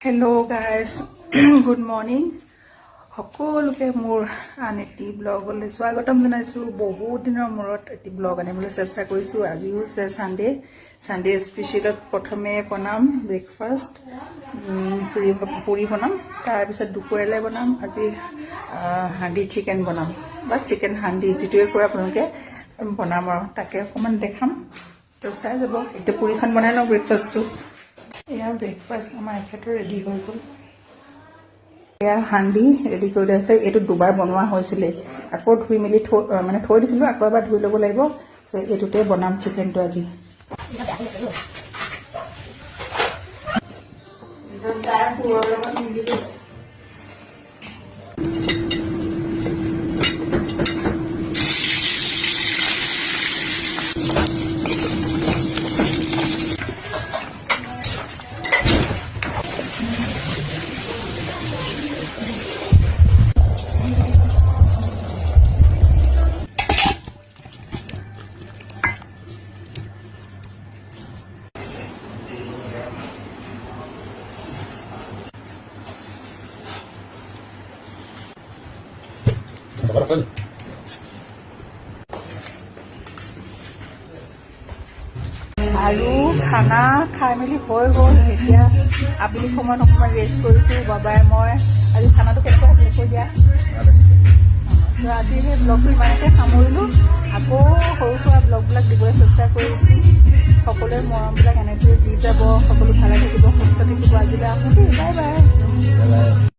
Hello' guys good morning সকলোকে মোৰ আন এটি ব্লগলৈ স্বাগতম জনাইছোঁ। বহুত দিনৰ মূৰত এটি ব্লগ আনিবলৈ চেষ্টা কৰিছোঁ। আজি হৈছে ছানডে স্পেচিয়েলত প্ৰথমে বনাম ব্ৰেকফাষ্ট, পুৰি বনাম, তাৰপিছত দুপৰীয়ালৈ বনাম আজি হাণ্ডি চিকেন বনাম বা চিকেন হাণ্ডি যিটোৱে কয় আপোনালোকে, বনাম আৰু তাকে অকণমান দেখাম, তো চাই যাব। এতিয়া পুৰিখন বনাই লওঁ ব্ৰেকফাষ্টটো। এয়া ব্ৰেকফাষ্ট আমাৰ এখেতৰ ৰেডি হৈ গ'ল। এয়া হাণ্ডি ৰেডি কৰি লৈ আছে। এইটো দুবাৰ বনোৱা হৈছিলে, আকৌ ধুই মেলি থৈ দিছিলোঁ, আকৌ এবাৰ ধুই ল'ব লাগিব। চ' এইটোতে বনাম চিকেনটো আজি। আৰু খানা খাই মেলি হৈ গ'ল। এতিয়া আবেলি সময়ত অকণমান ৰেষ্ট কৰিছোঁ। বাবাই মই আজি খানাটো কেনেকুৱা হৈছে কৈ দিয়া। তো আজি সেই ব্লগটো ইমানতে সামৰিলোঁ। আকৌ সৰু সুৰা ব্লগবিলাক দিবলৈ চেষ্টা কৰিছোঁ। সকলোৱে মৰমবিলাক এনেদৰে দি যাব। সকলো ভালে থাকিব, সুস্থ থাকিব। আজিলৈ আহোঁ দেই, বাই বাই।